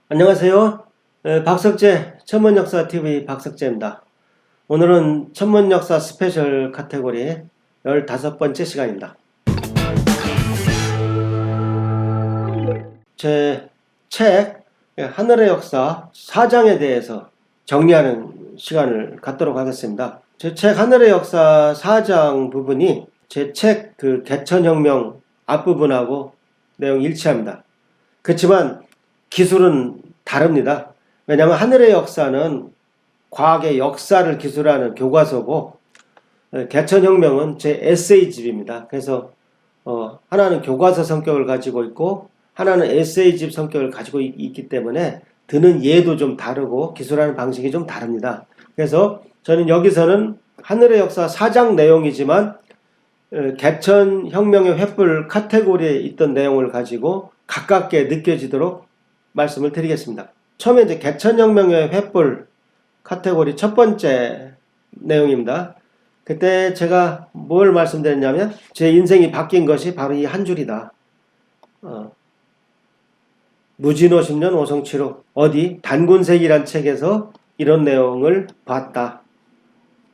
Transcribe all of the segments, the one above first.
안녕하세요. 박석재 천문역사TV 박석재입니다. 오늘은 천문역사 스페셜 카테고리 15번째 시간입니다. 제 책 하늘의 역사 4장에 대해서 정리하는 시간을 갖도록 하겠습니다. 제 책 하늘의 역사 4장 부분이 제 책 개천혁명 앞부분하고 내용이 일치합니다. 그렇지만 기술은 다릅니다. 왜냐하면 하늘의 역사는 과학의 역사를 기술하는 교과서고 개천혁명은 제 에세이집입니다. 그래서 하나는 교과서 성격을 가지고 있고 하나는 에세이집 성격을 가지고 있기 때문에 드는 예도 좀 다르고 기술하는 방식이 좀 다릅니다. 그래서 저는 여기서는 하늘의 역사 4장 내용이지만 개천혁명의 횃불 카테고리에 있던 내용을 가지고 가깝게 느껴지도록 말씀을 드리겠습니다. 처음에 이제 개천혁명의 횃불 카테고리 첫 번째 내용입니다. 그때 제가 뭘 말씀드렸냐면 제 인생이 바뀐 것이 바로 이 한 줄이다. 무진호 10년 오성치로 어디 단군색이란 책에서 이런 내용을 봤다.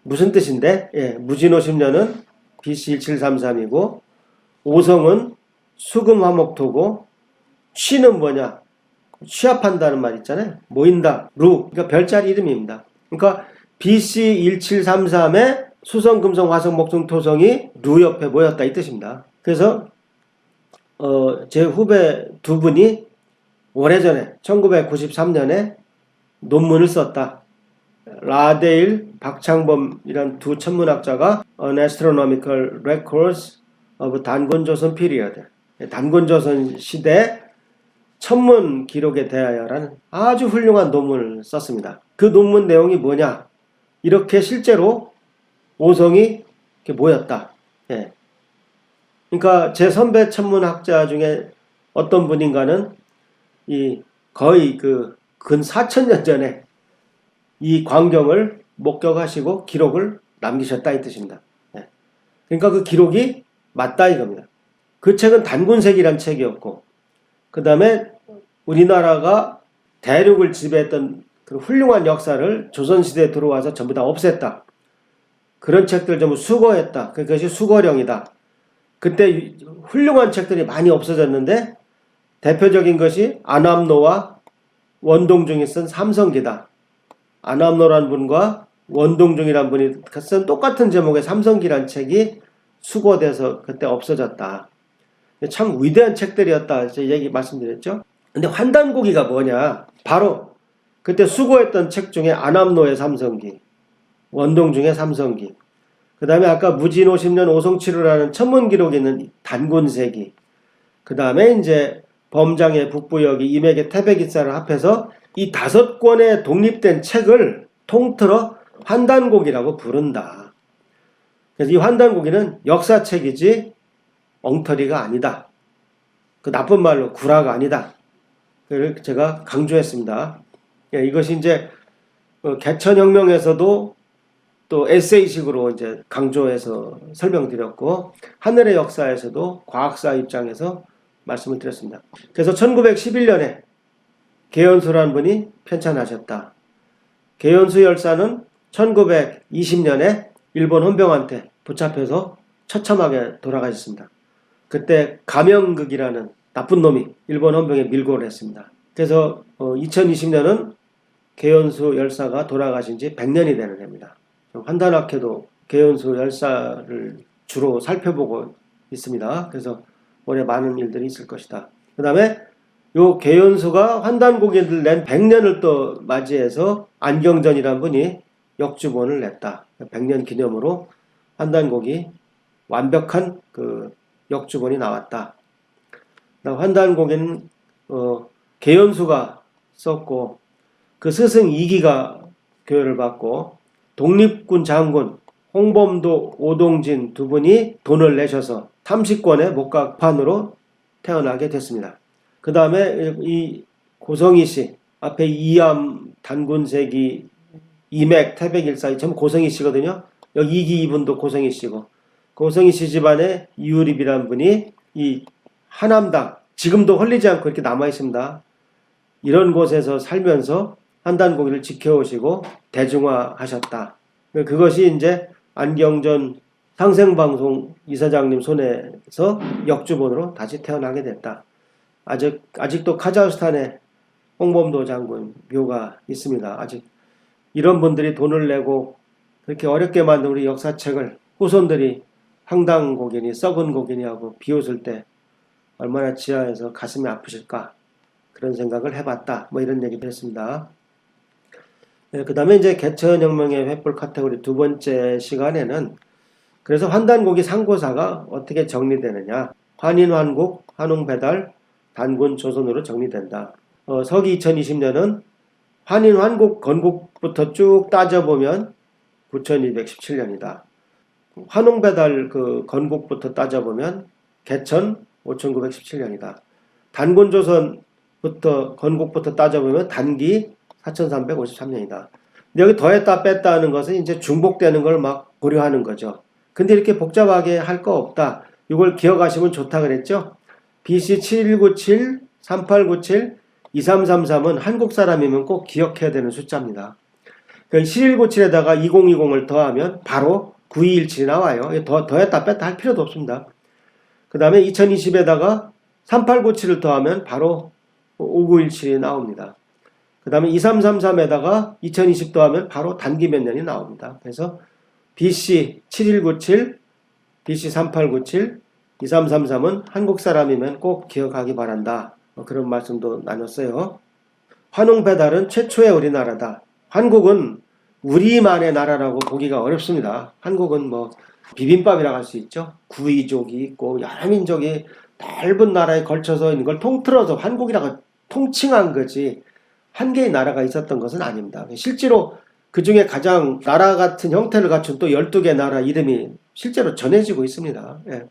무슨 뜻인데? 무진호 10년은 BC 1733이고 오성은 수금화목토고 취는 뭐냐? 취합한다는 말 있잖아요. 모인다. 그러니까 별자리 이름입니다. 그러니까 BC 1733에 수성, 금성, 화성, 목성, 토성이 루 옆에 모였다 이 뜻입니다. 그래서 제 후배 두 분이 오래전에 1993년에 논문을 썼다. 라데일, 박창범이란 두 천문학자가 An Astronomical Records of 단군조선 Period, 단군조선 시대 천문 기록에 대하여라는 아주 훌륭한 논문을 썼습니다. 그 논문 내용이 뭐냐? 이렇게 실제로 오성이 이렇게 모였다. 그러니까 제 선배 천문학자 중에 어떤 분인가는 거의 근 4,000년 전에 이 광경을 목격하시고 기록을 남기셨다 이 뜻입니다. 그러니까 그 기록이 맞다 이겁니다. 그 책은 단군색이란 책이었고 그 다음에 우리나라가 대륙을 지배했던 그 훌륭한 역사를 조선시대에 들어와서 전부 다 없앴다. 그런 책들 전부 수거했다. 그것이 수거령이다. 그때 훌륭한 책들이 많이 없어졌는데 대표적인 것이 안암노와 원동중이 쓴 삼성기다. 안암노란 분과 원동중이란 분이 쓴 똑같은 제목의 삼성기란 책이 수거돼서 그때 없어졌다. 참 위대한 책들이었다. 제가 말씀드렸죠. 근데 환단고기가 뭐냐? 바로 그때 수거했던 책 중에 안암노의 삼성기, 원동중의 삼성기, 그 다음에 아까 무진호 10년 오성치루라는 천문기록이 있는 단군세기, 그 다음에 이제 범장의 북부여기, 임액의 태백이사를 합해서 이 5권의 독립된 책을 통틀어 환단고기라고 부른다. 그래서 이 환단고기는 역사책이지 엉터리가 아니다. 그 나쁜 말로 구라가 아니다. 그걸 제가 강조했습니다. 이것이 이제 개천혁명에서도 또 에세이식으로 이제 강조해서 설명드렸고 하늘의 역사에서도 과학사 입장에서 말씀을 드렸습니다. 그래서 1911년에 개연수라는 분이 편찬하셨다. 개연수 열사는 1920년에 일본 헌병한테 붙잡혀서 처참하게 돌아가셨습니다. 그때 가명극이라는 나쁜 놈이 일본 헌병에 밀고를 했습니다. 그래서 2020년은 개연수 열사가 돌아가신 지 100년이 되는 해입니다. 환단학회도 개연수 열사를 주로 살펴보고 있습니다. 그래서 올해 많은 일들이 있을 것이다. 그 다음에 요 개연수가 환단고기를 낸 100년을 또 맞이해서 안경전이라는 분이 역주본을 냈다. 100년 기념으로 환단고기 완벽한 역주본이 나왔다. 환단고기는 개연수가 썼고 그 스승 이기가 교회를 받고 독립군 장군 홍범도 오동진 두 분이 돈을 내셔서 30권의 목각판으로 태어나게 됐습니다. 그 다음에 이 고성희 씨 앞에 이암 단군세기 이맥 태백일사 전부 고성희 씨거든요. 여기 이기 이분도 고성희 씨고 고성희 씨 집안에 이유립이라는 분이 이 하남당 지금도 헐리지 않고 이렇게 남아 있습니다. 이런 곳에서 살면서 환단고기를 지켜오시고 대중화하셨다. 그것이 이제 안경전 상생방송 이사장님 손에서 역주본으로 다시 태어나게 됐다. 아직도 카자흐스탄에 홍범도 장군 묘가 있습니다. 아직 이런 분들이 돈을 내고 그렇게 어렵게 만든 우리 역사책을 후손들이 황당고기니 썩은 고기니 하고 비웃을 때 얼마나 지하에서 가슴이 아프실까 그런 생각을 해봤다. 뭐 이런 얘기도 했습니다. 네, 그 다음에 이제 개천혁명의 횃불 카테고리 두 번째 시간에는 그래서 환단고기 상고사가 어떻게 정리되느냐. 환인환국, 환웅배달, 단군, 조선으로 정리된다. 서기 2020년은 환인환국, 건국부터 쭉 따져보면 9217년이다. 환웅배달 그 건국부터 따져보면 개천 5917년이다. 단군조선부터 건국부터 따져보면 단기 4353년이다. 여기 더했다 뺐다 하는 것은 이제 중복되는 걸 막 고려하는 거죠. 근데 이렇게 복잡하게 할 거 없다. 이걸 기억하시면 좋다 그랬죠. BC 7197, 3897, 2333은 한국 사람이면 꼭 기억해야 되는 숫자입니다. 7197에다가 2020을 더하면 바로 9217이 나와요. 더했다 뺐다 할 필요도 없습니다. 그 다음에 2020에다가 3897을 더하면 바로 5917이 나옵니다. 그 다음에 2333에다가 2020 더하면 바로 단기 몇 년이 나옵니다. 그래서 BC 7197, BC 3897, 2333은 한국 사람이면 꼭 기억하기 바란다. 그런 말씀도 나눴어요. 환웅배달은 최초의 우리나라다. 한국은 우리만의 나라라고 보기가 어렵습니다. 한국은 뭐 비빔밥이라고 할 수 있죠. 구이족이 있고 여러 민족이 넓은 나라에 걸쳐서 있는 걸 통틀어서 한국이라고 통칭한 거지 한 개의 나라가 있었던 것은 아닙니다. 실제로 그 중에 가장 나라 같은 형태를 갖춘 또 12개 나라 이름이 실제로 전해지고 있습니다. 예.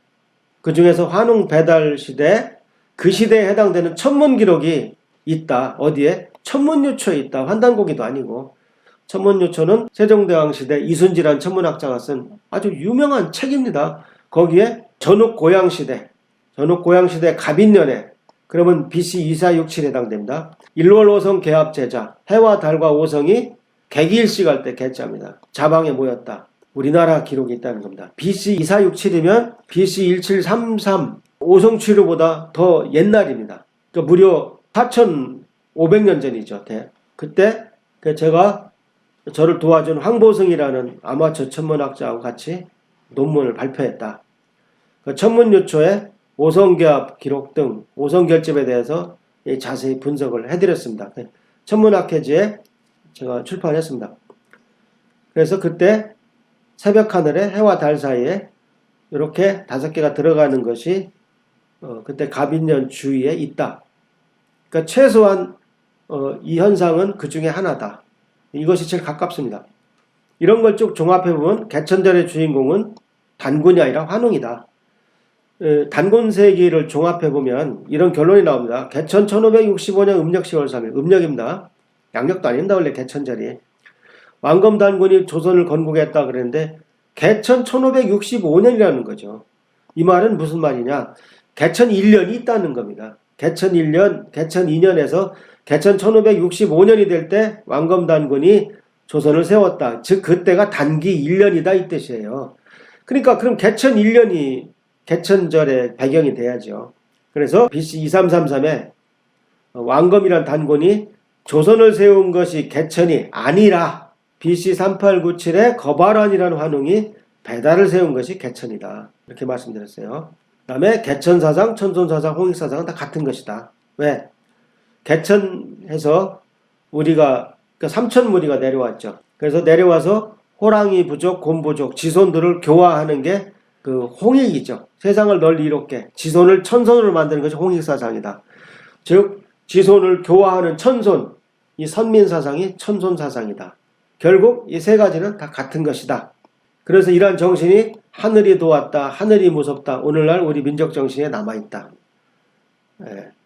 그 중에서 환웅배달 시대, 그 시대에 해당되는 천문 기록이 있다. 어디에? 천문유초에 있다. 환단고기도 아니고. 천문유초는 세종대왕 시대 이순지란 천문학자가 쓴 아주 유명한 책입니다. 거기에 전욱고양시대 갑인년에 그러면 BC 2467에 해당됩니다. 일월오성 개합제자 해와 달과 오성이 개기일식 할 때 개자입니다. 자방에 모였다. 우리나라 기록이 있다는 겁니다. BC 2467이면 BC 1733 오성취류보다 더 옛날입니다. 그러니까 무려 4500년 전이죠. 그때 제가 저를 도와준 황보승이라는 아마추어 천문학자하고 같이 논문을 발표했다. 그 천문유초에 오성개합 기록 등 오성결집에 대해서 자세히 분석을 해드렸습니다. 천문학회지에 제가 출판했습니다. 그래서 그때 새벽 하늘에 해와 달 사이에 이렇게 5개가 들어가는 것이 그때 갑인년 주위에 있다. 그러니까 최소한 이 현상은 그 중에 하나다. 이것이 제일 가깝습니다. 이런 걸 쭉 종합해보면 개천절의 주인공은 단군이 아니라 환웅이다. 단군세기를 종합해보면 이런 결론이 나옵니다. 개천 1565년 음력 10월 3일 음력입니다. 양력도 아닙니다. 원래 개천절이. 왕검단군이 조선을 건국했다 그랬는데 개천 1565년이라는 거죠. 이 말은 무슨 말이냐. 개천 1년이 있다는 겁니다. 개천 1년, 개천 2년에서 개천 1565년이 될 때 왕검단군이 조선을 세웠다. 즉 그때가 단기 1년이다 이 뜻이에요. 그러니까 그럼 개천 1년이 개천절의 배경이 돼야죠. 그래서 BC 2333에 왕검이란 단군이 조선을 세운 것이 개천이 아니라 BC 3897에 거발환이라는 환웅이 배달을 세운 것이 개천이다. 이렇게 말씀드렸어요. 그 다음에 개천사상, 천손사상, 홍익사상은 다 같은 것이다. 왜? 개천에서 우리가 3천무리가 내려왔죠. 그래서 내려와서 호랑이 부족, 곰 부족, 지손들을 교화하는 게 그 홍익이죠. 세상을 널리 이롭게 지손을 천손으로 만드는 것이 홍익사상이다. 즉 지손을 교화하는 천손, 이 선민사상이 천손사상이다. 결국 이 세 가지는 다 같은 것이다. 그래서 이러한 정신이 하늘이 도왔다, 하늘이 무섭다, 오늘날 우리 민족 정신에 남아있다.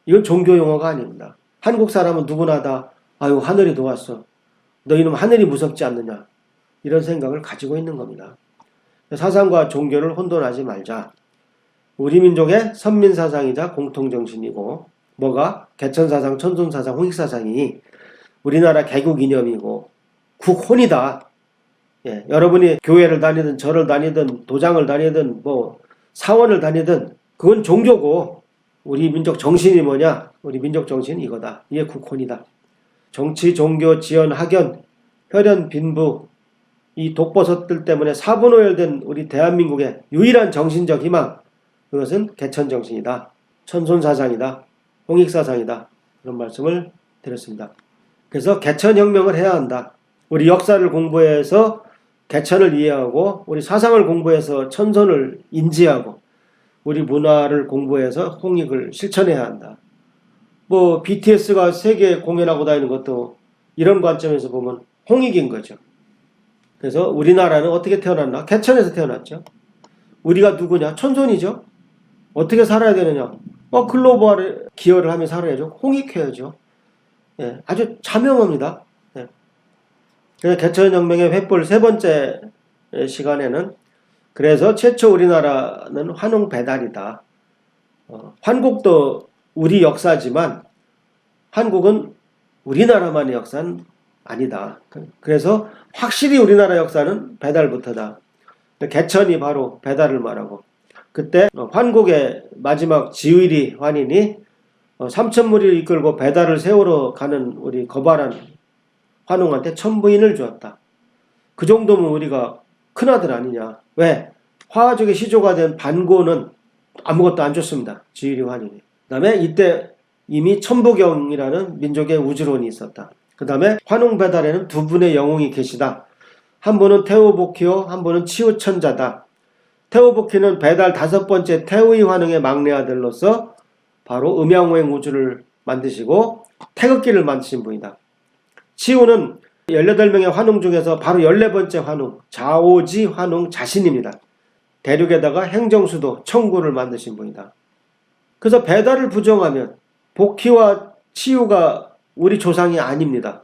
이건 종교 용어가 아닙니다. 한국 사람은 누구나 다 아유 하늘이 도왔어. 너희는 하늘이 무섭지 않느냐. 이런 생각을 가지고 있는 겁니다. 사상과 종교를 혼돈하지 말자. 우리 민족의 선민사상이자 공통정신이고 뭐가? 개천사상, 천손사상, 홍익사상이 우리나라 개국 이념이고 국혼이다. 예, 여러분이 교회를 다니든 절을 다니든 도장을 다니든 뭐 사원을 다니든 그건 종교고 우리 민족 정신이 뭐냐? 우리 민족 정신이 이거다. 이게 국혼이다. 정치, 종교, 지연, 학연, 혈연, 빈부 이 독버섯들 때문에 사분오열된 우리 대한민국의 유일한 정신적 희망 그것은 개천정신이다. 천손사상이다. 홍익사상이다. 그런 말씀을 드렸습니다. 그래서 개천혁명을 해야 한다. 우리 역사를 공부해서 개천을 이해하고 우리 사상을 공부해서 천손을 인지하고 우리 문화를 공부해서 홍익을 실천해야 한다. 뭐 BTS가 세계 공연하고 다니는 것도 이런 관점에서 보면 홍익인 거죠. 그래서 우리나라는 어떻게 태어났나? 개천에서 태어났죠. 우리가 누구냐? 천손이죠. 어떻게 살아야 되느냐? 글로벌에 기여를 하며 살아야죠. 홍익해야죠. 예, 아주 자명합니다. 예. 그래서 개천혁명의 횃불 세 번째 시간에는 그래서 최초 우리나라는 환웅 배달이다. 환국도 우리 역사지만 한국은 우리나라만의 역사는 아니다. 그래서 확실히 우리나라 역사는 배달부터다. 개천이 바로 배달을 말하고 그때 환국의 마지막 지휘리 환인이 삼천무리를 이끌고 배달을 세우러 가는 우리 거발한 환웅한테 천부인을 주었다. 그 정도면 우리가 큰아들 아니냐. 왜? 화족의 시조가 된 반고는 아무것도 안 줬습니다. 지휘리 환인이. 그 다음에 이때 이미 천부경이라는 민족의 우주론이 있었다. 그 다음에 환웅 배달에는 두 분의 영웅이 계시다. 한 분은 태우복희요, 한 분은 치우천자다. 태우복희는 배달 5번째 태우이 환웅의 막내 아들로서 바로 음양오행 우주를 만드시고 태극기를 만드신 분이다. 치우는 18명의 환웅 중에서 바로 14번째 환웅, 자오지 환웅 자신입니다. 대륙에다가 행정수도 청구를 만드신 분이다. 그래서 배달을 부정하면 복희와 치우가 우리 조상이 아닙니다.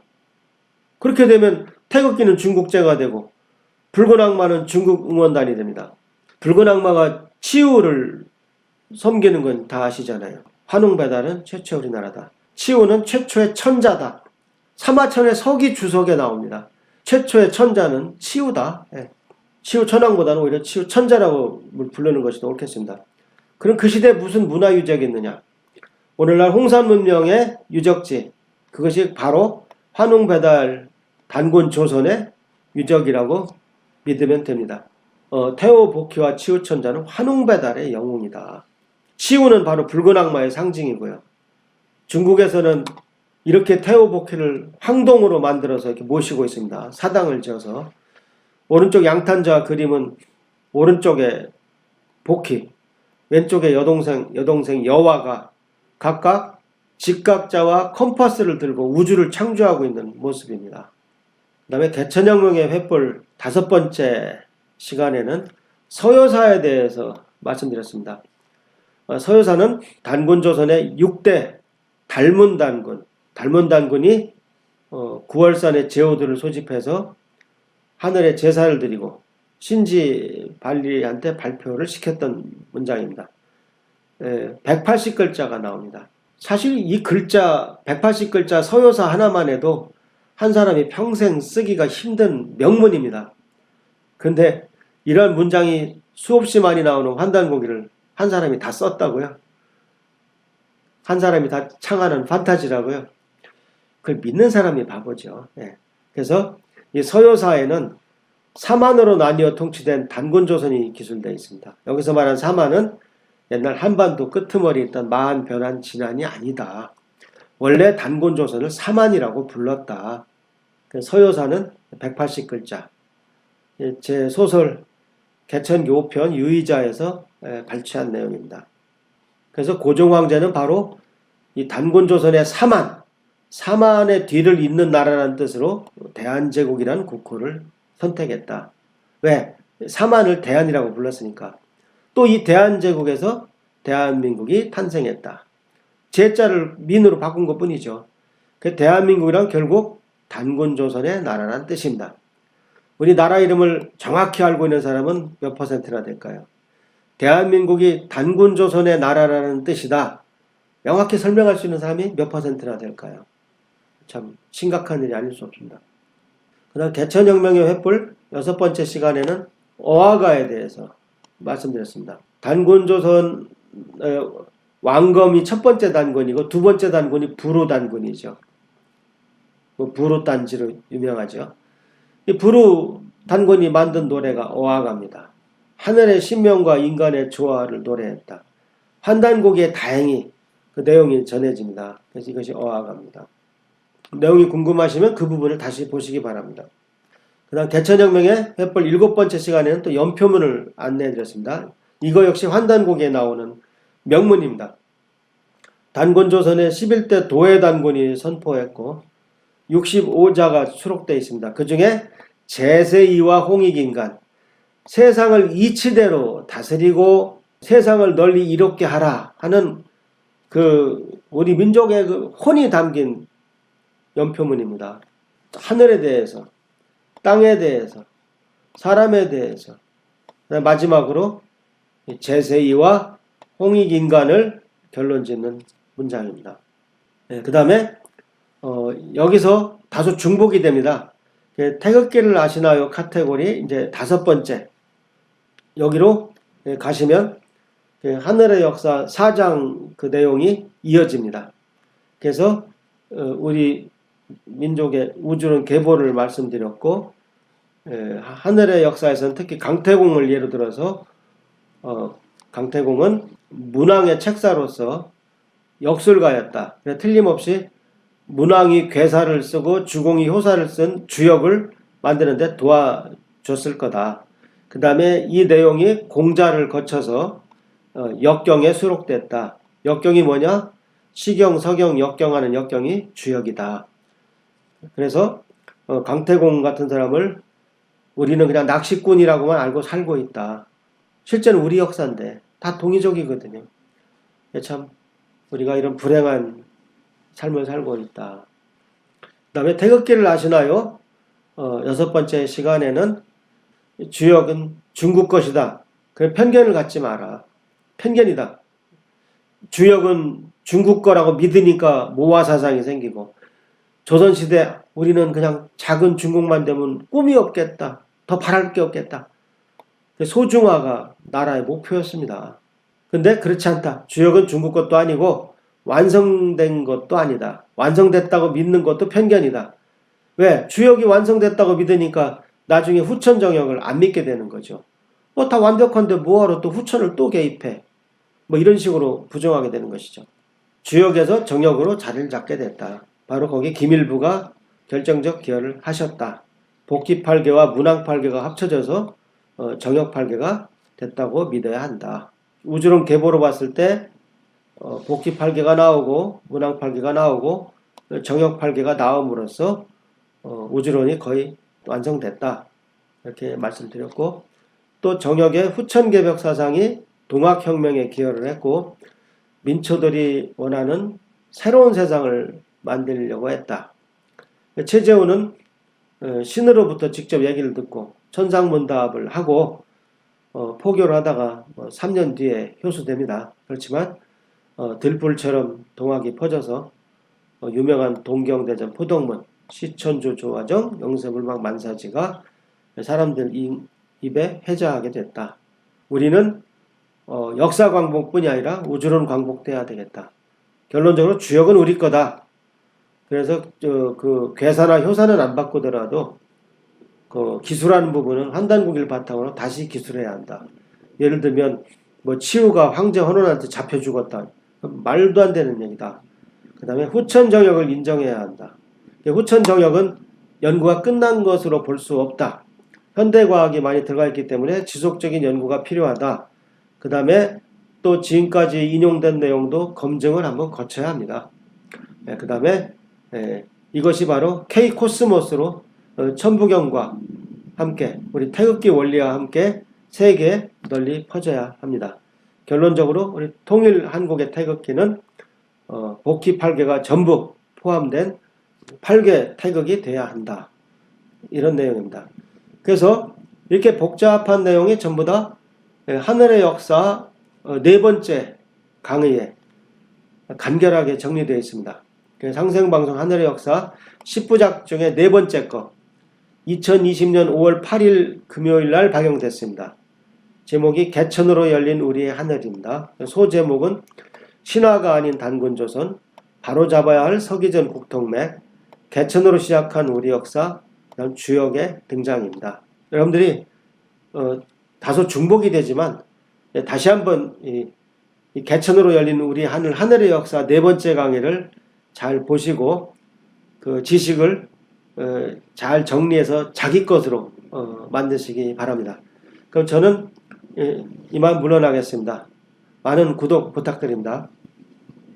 그렇게 되면 태극기는 중국제가 되고 붉은 악마는 중국 응원단이 됩니다. 붉은 악마가 치우를 섬기는 건 다 아시잖아요. 환웅 배달은 최초 우리나라다. 치우는 최초의 천자다. 사마천의 서기 주석에 나옵니다. 최초의 천자는 치우다. 예. 치우 천왕보다는 오히려 치우 천자라고 부르는 것이 더 옳겠습니다. 그럼 그 시대에 무슨 문화 유적이 있느냐? 오늘날 홍산 문명의 유적지 그것이 바로 환웅 배달 단군 조선의 유적이라고 믿으면 됩니다. 태호 복희와 치우 천자는 환웅 배달의 영웅이다. 치우는 바로 붉은 악마의 상징이고요. 중국에서는 이렇게 태호 복희를 황동으로 만들어서 이렇게 모시고 있습니다. 사당을 지어서 오른쪽 양탄자 그림은 오른쪽에 복희, 왼쪽에 여동생 여화가 각각 직각자와 컴파스를 들고 우주를 창조하고 있는 모습입니다. 그 다음에 개천혁명의 횃불 5번째 시간에는 서효사에 대해서 말씀드렸습니다. 서효사는 단군조선의 6대 달문단군이 9월산의 제후들을 소집해서 하늘에 제사를 드리고 신지발리한테 발표를 시켰던 문장입니다. 180글자가 나옵니다. 사실 이 글자 180글자 서효사 하나만 해도 한 사람이 평생 쓰기가 힘든 명문입니다. 그런데 이런 문장이 수없이 많이 나오는 환단고기를 한 사람이 다 썼다고요? 한 사람이 다 창하는 판타지라고요? 그걸 믿는 사람이 바보죠. 예. 그래서 이 서효사에는 사만으로 나뉘어 통치된 단군조선이 기술되어 있습니다. 여기서 말한 사만은 옛날 한반도 끄트머리 있던 마한 변한 진안이 아니다. 원래 단군조선을 사만이라고 불렀다. 서효사는 180글자. 제 소설 개천기 5편 유의자에서 발췌한 내용입니다. 그래서 고종황제는 바로 이 단군조선의 사만의 뒤를 잇는 나라라는 뜻으로 대한제국이라는 국호를 선택했다. 왜? 사만을 대한이라고 불렀으니까. 또 이 대한제국에서 대한민국이 탄생했다. 제자를 민으로 바꾼 것 뿐이죠. 그 대한민국이란 결국 단군조선의 나라라는 뜻입니다. 우리 나라 이름을 정확히 알고 있는 사람은 몇 퍼센트나 될까요? 대한민국이 단군조선의 나라라는 뜻이다. 명확히 설명할 수 있는 사람이 몇 퍼센트나 될까요? 참 심각한 일이 아닐 수 없습니다. 그다음 개천혁명의 횃불 6번째 시간에는 어화가에 대해서 말씀드렸습니다. 단군조선 왕검이 첫 번째 단군이고 두 번째 단군이 부루 단군이죠. 부루 단지로 유명하죠. 이 부루 단군이 만든 노래가 어화가입니다. 하늘의 신명과 인간의 조화를 노래했다. 환단곡에 다행히 그 내용이 전해집니다. 그래서 이것이 어화가입니다. 내용이 궁금하시면 그 부분을 다시 보시기 바랍니다. 그 다음 개천혁명의 횃불 7번째 시간에는 또 연표문을 안내해 드렸습니다. 이거 역시 환단곡에 나오는 명문입니다. 단군조선의 11대 도해단군이 선포했고 65자가 수록되어 있습니다. 그 중에 제세이와 홍익인간, 세상을 이치대로 다스리고 세상을 널리 이롭게 하라 하는 그 우리 민족의 그 혼이 담긴 연표문입니다. 하늘에 대해서, 땅에 대해서, 사람에 대해서, 마지막으로 제세이와 홍익인간을 결론짓는 문장입니다. 네, 그 다음에 여기서 다소 중복이 됩니다. 태극기를 아시나요? 카테고리 이제 5번째 여기로 가시면 하늘의 역사 4장 그 내용이 이어집니다. 그래서 우리 민족의 우주론 계보를 말씀드렸고 하늘의 역사에서는 특히 강태공을 예로 들어서 강태공은 문왕의 책사로서 역술가였다. 틀림없이 문왕이 괴사를 쓰고 주공이 효사를 쓴 주역을 만드는데 도와줬을 거다. 그 다음에 이 내용이 공자를 거쳐서 역경에 수록됐다. 역경이 뭐냐? 시경, 서경, 역경하는 역경이 주역이다. 그래서 강태공 같은 사람을 우리는 그냥 낚시꾼이라고만 알고 살고 있다. 실제는 우리 역사인데 다 동의적이거든요. 참 우리가 이런 불행한 삶을 살고 있다. 그 다음에 태극기를 아시나요? 6번째 시간에는 주역은 중국 것이다. 그 편견을 갖지 마라. 편견이다. 주역은 중국 거라고 믿으니까 모화 사상이 생기고 조선시대 우리는 그냥 작은 중국만 되면 꿈이 없겠다. 더 바랄 게 없겠다. 소중화가 나라의 목표였습니다. 근데 그렇지 않다. 주역은 중국 것도 아니고 완성된 것도 아니다. 완성됐다고 믿는 것도 편견이다. 왜? 주역이 완성됐다고 믿으니까 나중에 후천 정역을 안 믿게 되는 거죠. 다 완벽한데 뭐하러 또 후천을 또 개입해. 이런 식으로 부정하게 되는 것이죠. 주역에서 정역으로 자리를 잡게 됐다. 바로 거기 김일부가 결정적 기여를 하셨다. 복귀팔계와 문왕팔계가 합쳐져서 정역팔계가 됐다고 믿어야 한다. 우주론 계보로 봤을 때 복귀팔계가 나오고 문왕팔계가 나오고 정역팔계가 나옴으로써 우주론이 거의 완성됐다. 이렇게 말씀드렸고 또 정역의 후천개벽 사상이 동학혁명에 기여를 했고 민초들이 원하는 새로운 세상을 만들려고 했다. 최재훈은 신으로부터 직접 얘기를 듣고 천상문답을 하고 포교를 하다가 3년 뒤에 효수됩니다. 그렇지만 들불처럼 동학이 퍼져서 유명한 동경대전 포동문, 시천주 조화정, 영세불망 만사지가 사람들 입에 회자하게 됐다. 우리는 역사 광복뿐이 아니라 우주론 광복돼야 되겠다. 결론적으로 주역은 우리 거다. 그래서 그 괴사나 효사는 안 바꾸더라도 그 기술하는 부분은 환단국일 바탕으로 다시 기술해야 한다. 예를 들면 치우가 황제 헌원한테 잡혀 죽었다. 말도 안 되는 얘기다. 그 다음에 후천 정역을 인정해야 한다. 후천 정역은 연구가 끝난 것으로 볼 수 없다. 현대과학이 많이 들어가 있기 때문에 지속적인 연구가 필요하다. 그 다음에 또 지금까지 인용된 내용도 검증을 한번 거쳐야 합니다. 그 다음에 이것이 바로 K-코스모스로 천부경과 함께 우리 태극기 원리와 함께 세계에 널리 퍼져야 합니다. 결론적으로 우리 통일 한국의 태극기는 복희 8개가 전부 포함된 8개 태극이 돼야 한다. 이런 내용입니다. 그래서 이렇게 복잡한 내용이 전부 다 하늘의 역사 4번째 강의에 간결하게 정리되어 있습니다. 상생방송 하늘의 역사 10부작 중에 네 번째 거 2020년 5월 8일 금요일 날 방영됐습니다. 제목이 개천으로 열린 우리의 하늘입니다. 소제목은 신화가 아닌 단군조선, 바로잡아야 할 서기전 국통맥, 개천으로 시작한 우리 역사, 주역의 등장입니다. 여러분들이 다소 중복이 되지만 다시 한번 이 개천으로 열린 우리 하늘의 역사 네 번째 강의를 잘 보시고 그 지식을 잘 정리해서 자기 것으로 만드시기 바랍니다. 그럼 저는 이만 물러나겠습니다. 많은 구독 부탁드립니다.